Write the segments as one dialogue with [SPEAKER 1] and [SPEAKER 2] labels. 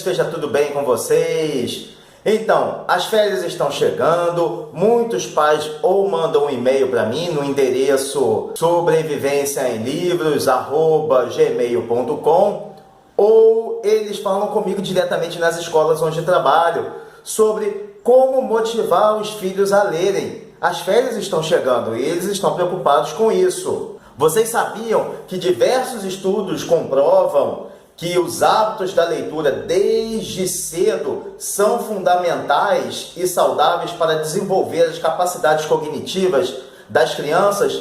[SPEAKER 1] esteja tudo bem com vocês. Então, as férias estão chegando, muitos pais ou mandam um e-mail para mim no endereço sobrevivenciaemlivros@gmail.com ou eles falam comigo diretamente nas escolas onde trabalho sobre como motivar os filhos a lerem. As férias estão chegando e eles estão preocupados com isso. Vocês sabiam que diversos estudos comprovam que os hábitos da leitura desde cedo são fundamentais e saudáveis para desenvolver as capacidades cognitivas das crianças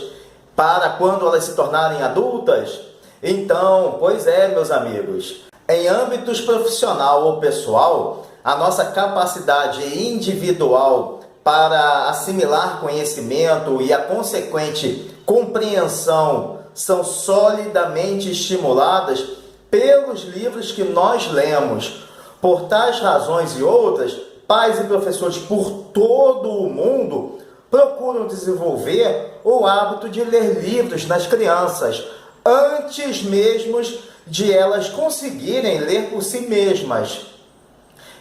[SPEAKER 1] para quando elas se tornarem adultas? Então, pois é, meus amigos, em âmbitos profissional ou pessoal, a nossa capacidade individual para assimilar conhecimento e a consequente compreensão são solidamente estimuladas pelos livros que nós lemos. Por tais razões e outras, pais e professores por todo o mundo procuram desenvolver o hábito de ler livros nas crianças, antes mesmo de elas conseguirem ler por si mesmas.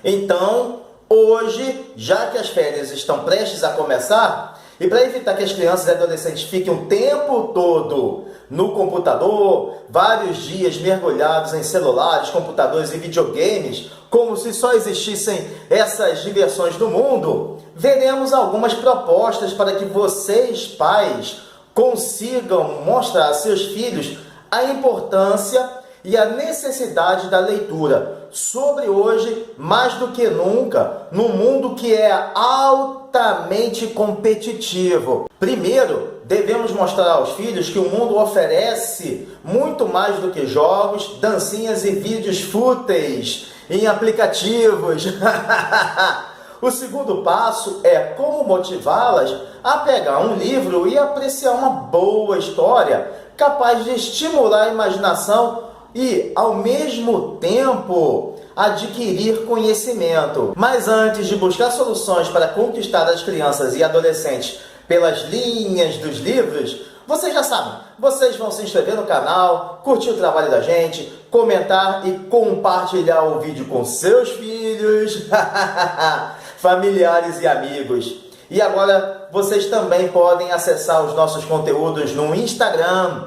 [SPEAKER 1] Então, hoje, já que as férias estão prestes a começar, e para evitar que as crianças e adolescentes fiquem o tempo todo no computador, vários dias mergulhados em celulares, computadores e videogames, como se só existissem essas diversões no mundo, veremos algumas propostas para que vocês, pais, consigam mostrar a seus filhos a importância e a necessidade da leitura, sobre hoje, mais do que nunca, num mundo que é altamente competitivo. Primeiro, devemos mostrar aos filhos que o mundo oferece muito mais do que jogos, dancinhas e vídeos fúteis em aplicativos. O segundo passo é como motivá-las a pegar um livro e apreciar uma boa história, capaz de estimular a imaginação e, ao mesmo tempo, adquirir conhecimento. Mas antes de buscar soluções para conquistar as crianças e adolescentes pelas linhas dos livros, vocês já sabem, vocês vão se inscrever no canal, curtir o trabalho da gente, comentar e compartilhar o vídeo com seus filhos, familiares e amigos. E agora vocês também podem acessar os nossos conteúdos no Instagram,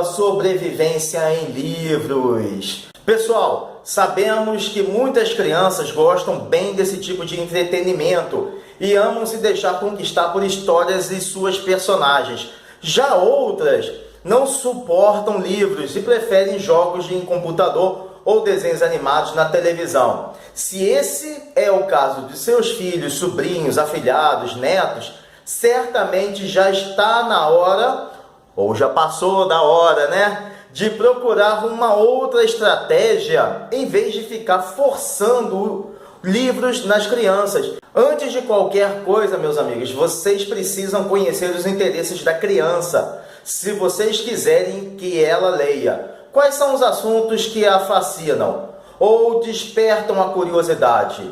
[SPEAKER 1] @sobrevivênciaemlivros. Pessoal, sabemos que muitas crianças gostam bem desse tipo de entretenimento e amam se deixar conquistar por histórias e suas personagens. Já outras não suportam livros e preferem jogos em computador ou desenhos animados na televisão. Se esse é o caso de seus filhos, sobrinhos, afilhados, netos, certamente já está na hora, ou já passou da hora, né, de procurar uma outra estratégia em vez de ficar forçando livros nas crianças. Antes de qualquer coisa, meus amigos, vocês precisam conhecer os interesses da criança, se vocês quiserem que ela leia. Quais são os assuntos que a fascinam ou despertam a curiosidade?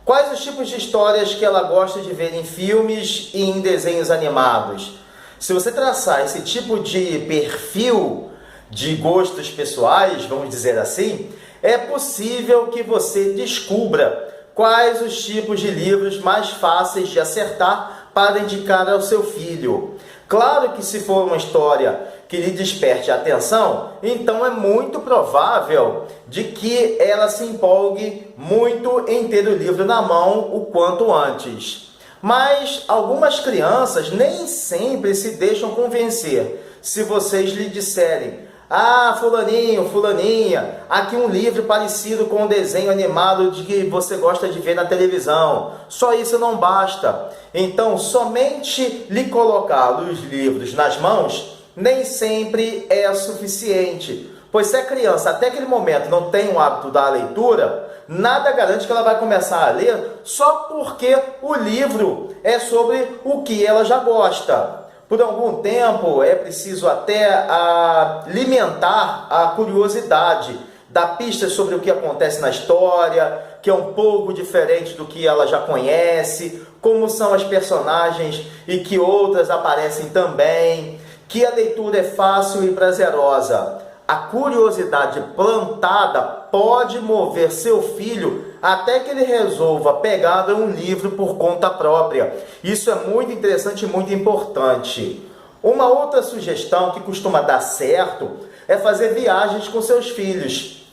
[SPEAKER 1] Quais os tipos de histórias que ela gosta de ver em filmes e em desenhos animados? Se você traçar esse tipo de perfil de gostos pessoais, vamos dizer assim, é possível que você descubra quais os tipos de livros mais fáceis de acertar para indicar ao seu filho. Claro que se for uma história que lhe desperte a atenção, então é muito provável de que ela se empolgue muito em ter o livro na mão o quanto antes. Mas algumas crianças nem sempre se deixam convencer se vocês lhe disserem: "Ah, fulaninho, fulaninha, aqui um livro parecido com o desenho animado de que você gosta de ver na televisão." Só isso não basta. Então, somente lhe colocar os livros nas mãos nem sempre é suficiente. Pois se a criança até aquele momento não tem o hábito da leitura, nada garante que ela vai começar a ler só porque o livro é sobre o que ela já gosta. Por algum tempo é preciso até alimentar a curiosidade, dar pistas sobre o que acontece na história, que é um pouco diferente do que ela já conhece, como são as personagens e que outras aparecem também, que a leitura é fácil e prazerosa. A curiosidade plantada pode mover seu filho até que ele resolva pegar um livro por conta própria. Isso é muito interessante e muito importante. Uma outra sugestão que costuma dar certo é fazer viagens com seus filhos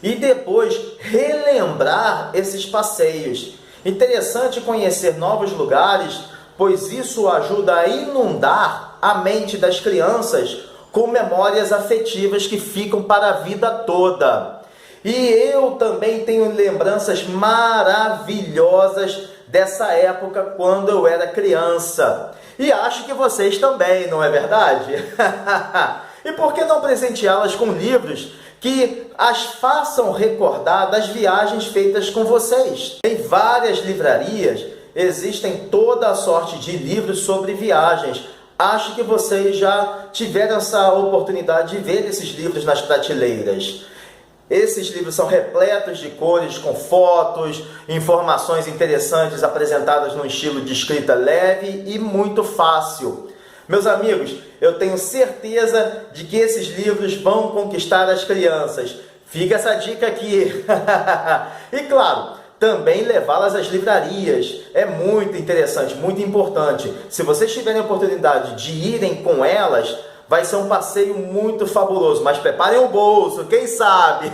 [SPEAKER 1] e depois relembrar esses passeios. Interessante conhecer novos lugares, pois isso ajuda a inundar a mente das crianças com memórias afetivas que ficam para a vida toda. E eu também tenho lembranças maravilhosas dessa época quando eu era criança. E acho que vocês também, não é verdade? E por que não presenteá-las com livros que as façam recordar das viagens feitas com vocês? Em várias livrarias existem toda a sorte de livros sobre viagens. Acho que vocês já tiveram essa oportunidade de ver esses livros nas prateleiras. Esses livros são repletos de cores, com fotos, informações interessantes apresentadas num estilo de escrita leve e muito fácil. Meus amigos, eu tenho certeza de que esses livros vão conquistar as crianças. Fica essa dica aqui. E claro, também levá-las às livrarias. É muito interessante, muito importante. Se vocês tiverem a oportunidade de irem com elas, vai ser um passeio muito fabuloso. Mas preparem o bolso, quem sabe?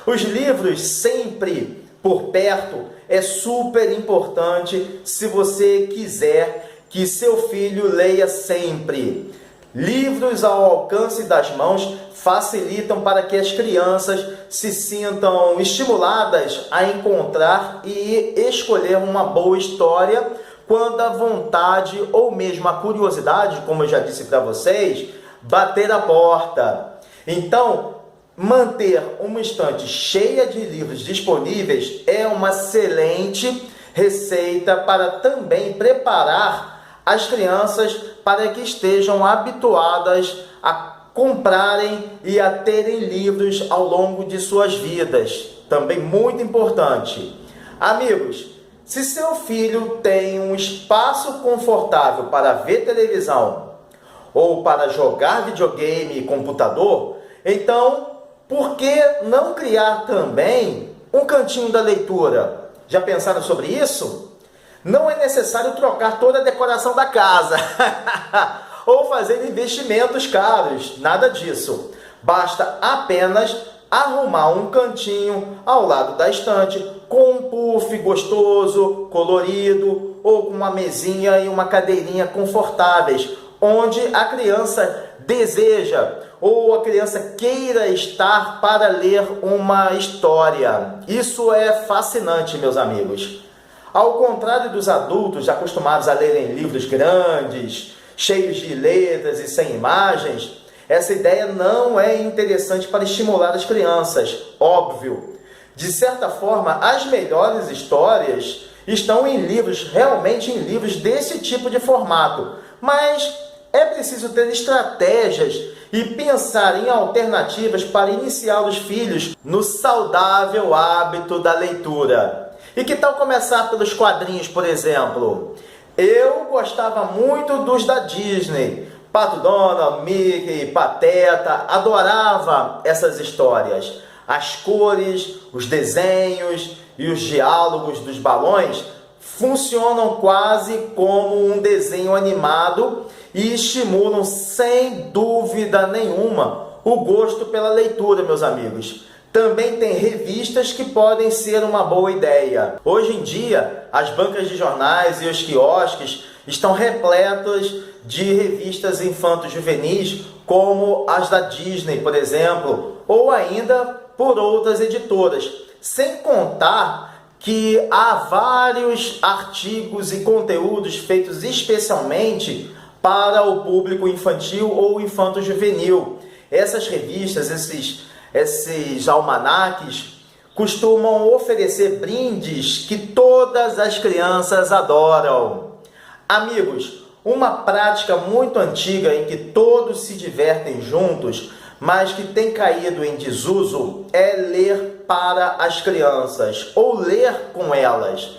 [SPEAKER 1] Os livros sempre por perto é super importante se você quiser que seu filho leia sempre. Livros ao alcance das mãos facilitam para que as crianças se sintam estimuladas a encontrar e escolher uma boa história quando a vontade ou mesmo a curiosidade, como eu já disse para vocês, bater a porta. Então, manter uma estante cheia de livros disponíveis é uma excelente receita para também preparar as crianças para que estejam habituadas a comprarem e a terem livros ao longo de suas vidas. Também muito importante. Amigos, se seu filho tem um espaço confortável para ver televisão ou para jogar videogame e computador, então por que não criar também um cantinho da leitura? Já pensaram sobre isso? Não é necessário trocar toda a decoração da casa ou fazer investimentos caros, nada disso. Basta apenas arrumar um cantinho ao lado da estante com um puff gostoso, colorido ou com uma mesinha e uma cadeirinha confortáveis, onde a criança deseja ou a criança queira estar para ler uma história. Isso é fascinante, meus amigos. Ao contrário dos adultos acostumados a lerem livros grandes, cheios de letras e sem imagens, essa ideia não é interessante para estimular as crianças, óbvio. De certa forma, as melhores histórias estão em livros, realmente em livros desse tipo de formato, mas é preciso ter estratégias e pensar em alternativas para iniciar os filhos no saudável hábito da leitura. E que tal começar pelos quadrinhos, por exemplo? Eu gostava muito dos da Disney. Pato Donald, Mickey, Pateta, adorava essas histórias. As cores, os desenhos e os diálogos dos balões funcionam quase como um desenho animado e estimulam sem dúvida nenhuma o gosto pela leitura, meus amigos. Também tem revistas que podem ser uma boa ideia. Hoje em dia, as bancas de jornais e os quiosques estão repletas de revistas infanto-juvenis, como as da Disney, por exemplo, ou ainda por outras editoras. Sem contar que há vários artigos e conteúdos feitos especialmente para o público infantil ou infanto-juvenil. Essas revistas, esses almanaques costumam oferecer brindes que todas as crianças adoram. Amigos, uma prática muito antiga em que todos se divertem juntos, mas que tem caído em desuso, é ler para as crianças ou ler com elas.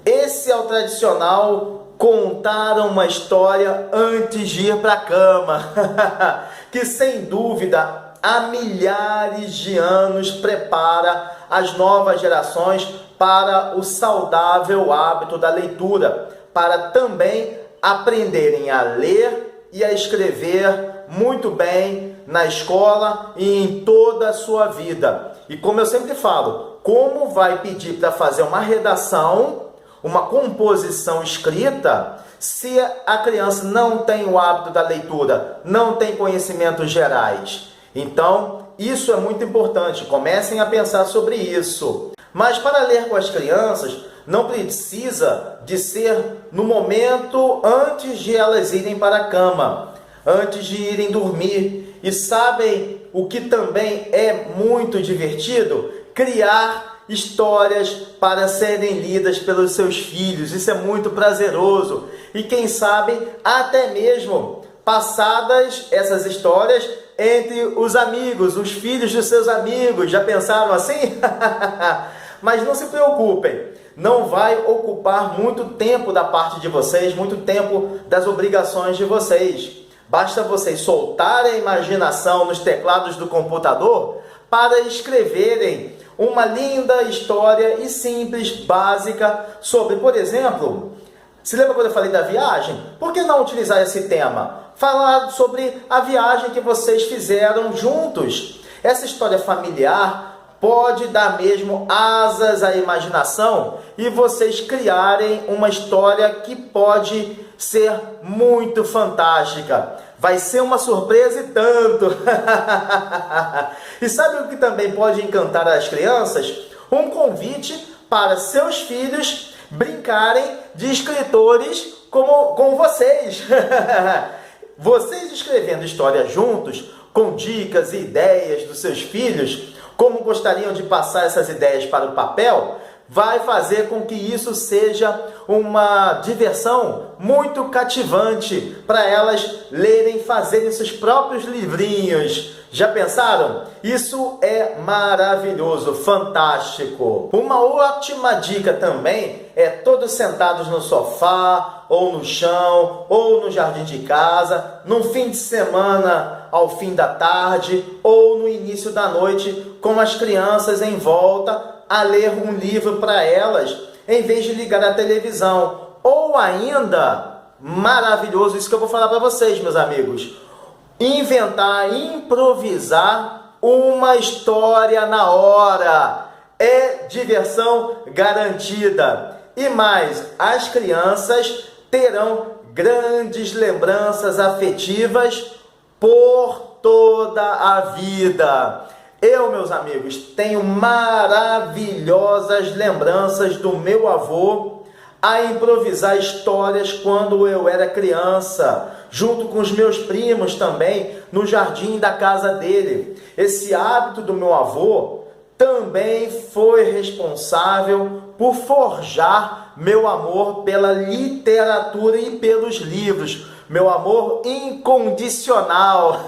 [SPEAKER 1] Esse é o tradicional contar uma história antes de ir para a cama, que sem dúvida há milhares de anos prepara as novas gerações para o saudável hábito da leitura, para também aprenderem a ler e a escrever muito bem na escola e em toda a sua vida. E como eu sempre falo, como vai pedir para fazer uma redação, uma composição escrita, se a criança não tem o hábito da leitura, não tem conhecimentos gerais? Então, isso é muito importante. Comecem a pensar sobre isso. Mas para ler com as crianças, não precisa de ser no momento antes de elas irem para a cama, antes de irem dormir. E sabem o que também é muito divertido? Criar histórias para serem lidas pelos seus filhos. Isso é muito prazeroso. E quem sabe até mesmo passadas essas histórias entre os amigos, os filhos dos seus amigos. Já pensaram assim? Mas não se preocupem, não vai ocupar muito tempo da parte de vocês, muito tempo das obrigações de vocês. Basta vocês soltarem a imaginação nos teclados do computador para escreverem uma linda história e simples, básica, sobre, por exemplo, se lembra quando eu falei da viagem? Por que não utilizar esse tema? Falar sobre a viagem que vocês fizeram juntos. Essa história familiar pode dar mesmo asas à imaginação e vocês criarem uma história que pode ser muito fantástica. Vai ser uma surpresa e tanto. E sabe o que também pode encantar as crianças? Um convite para seus filhos brincarem de escritores com vocês. Vocês escrevendo histórias juntos, com dicas e ideias dos seus filhos, como gostariam de passar essas ideias para o papel, vai fazer com que isso seja uma diversão muito cativante para elas lerem, fazerem seus próprios livrinhos. Já pensaram? Isso é maravilhoso, fantástico. Uma ótima dica também é todos sentados no sofá, ou no chão, ou no jardim de casa, num fim de semana ao fim da tarde, ou no início da noite, com as crianças em volta, a ler um livro para elas, em vez de ligar a televisão. Ou ainda, maravilhoso, isso que eu vou falar para vocês, meus amigos, inventar, improvisar uma história na hora. É diversão garantida. E mais, as crianças terão grandes lembranças afetivas por toda a vida. Eu, meus amigos, tenho maravilhosas lembranças do meu avô a improvisar histórias quando eu era criança, junto com os meus primos também, no jardim da casa dele. Esse hábito do meu avô também foi responsável por forjar meu amor pela literatura e pelos livros, meu amor incondicional.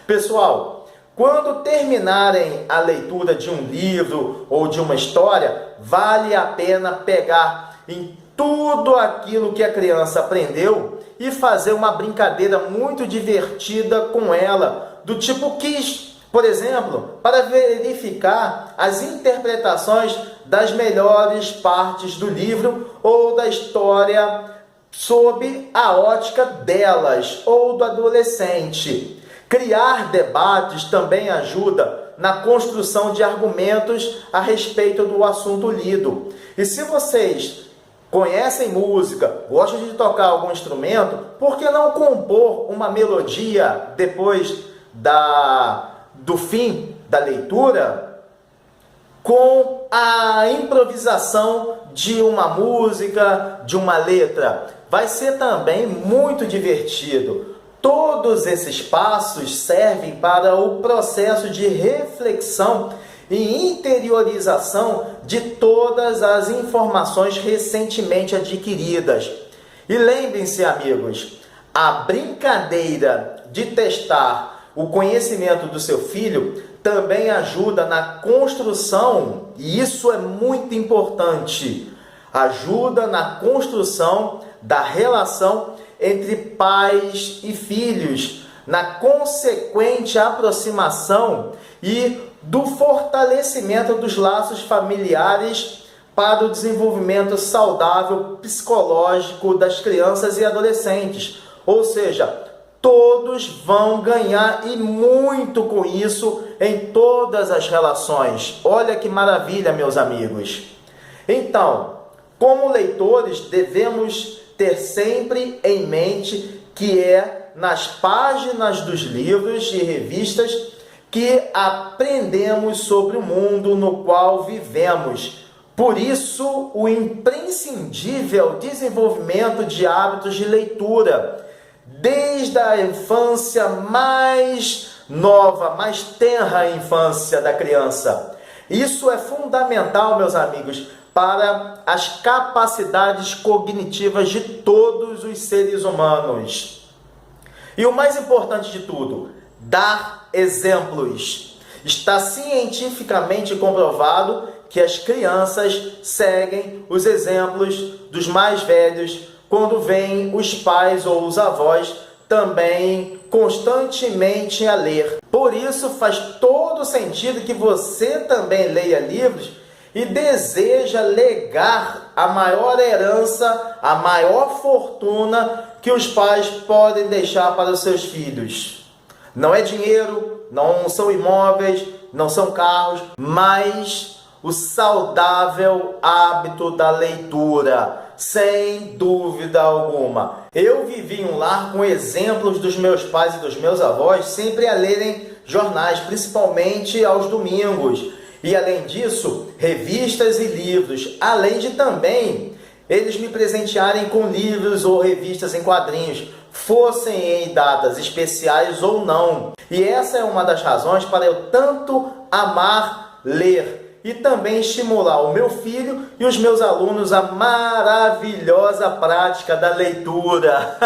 [SPEAKER 1] Pessoal, quando terminarem a leitura de um livro ou de uma história, vale a pena pegar em tudo aquilo que a criança aprendeu e fazer uma brincadeira muito divertida com ela, do tipo quiz, por exemplo, para verificar as interpretações das melhores partes do livro ou da história sob a ótica delas ou do adolescente. Criar debates também ajuda na construção de argumentos a respeito do assunto lido. E se vocês conhecem música, gostam de tocar algum instrumento, por que não compor uma melodia depois do fim da leitura com a improvisação de uma música, de uma letra? Vai ser também muito divertido. Todos esses passos servem para o processo de reflexão e interiorização de todas as informações recentemente adquiridas. E lembrem-se, amigos, a brincadeira de testar o conhecimento do seu filho também ajuda na construção, e isso é muito importante, ajuda na construção da relação entre pais e filhos, na consequente aproximação e do fortalecimento dos laços familiares para o desenvolvimento saudável psicológico das crianças e adolescentes. Ou seja, todos vão ganhar e muito com isso em todas as relações. Olha que maravilha, meus amigos. Então, como leitores, devemos ter sempre em mente que é nas páginas dos livros e revistas que aprendemos sobre o mundo no qual vivemos. Por isso, o imprescindível desenvolvimento de hábitos de leitura, desde a infância mais nova, mais tenra infância da criança. Isso é fundamental, meus amigos, para as capacidades cognitivas de todos os seres humanos. E o mais importante de tudo, dar exemplos. Está cientificamente comprovado que as crianças seguem os exemplos dos mais velhos quando veem os pais ou os avós também constantemente a ler. Por isso faz todo sentido que você também leia livros e deseja legar a maior herança, a maior fortuna que os pais podem deixar para os seus filhos. Não é dinheiro, não são imóveis, não são carros, mas o saudável hábito da leitura, sem dúvida alguma. Eu vivi em um lar com exemplos dos meus pais e dos meus avós sempre a lerem jornais, principalmente aos domingos. E além disso, revistas e livros, além de também eles me presentearem com livros ou revistas em quadrinhos, fossem em datas especiais ou não. E essa é uma das razões para eu tanto amar ler e também estimular o meu filho e os meus alunos a maravilhosa prática da leitura.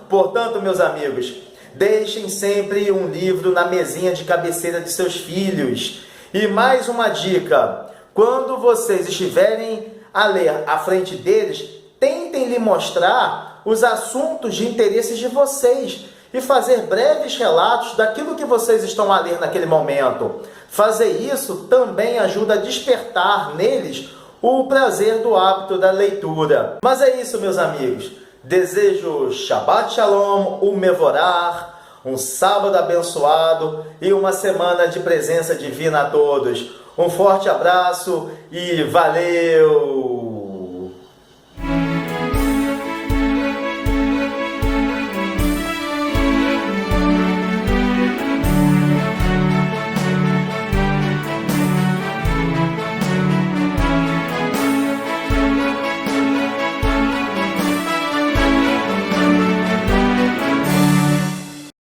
[SPEAKER 1] Portanto, meus amigos, deixem sempre um livro na mesinha de cabeceira de seus filhos. E mais uma dica, quando vocês estiverem a ler à frente deles, tentem lhe mostrar os assuntos de interesse de vocês e fazer breves relatos daquilo que vocês estão a ler naquele momento. Fazer isso também ajuda a despertar neles o prazer do hábito da leitura. Mas é isso, meus amigos. Desejo Shabbat Shalom, Umevorach, um sábado abençoado e uma semana de presença divina a todos. Um forte abraço e valeu!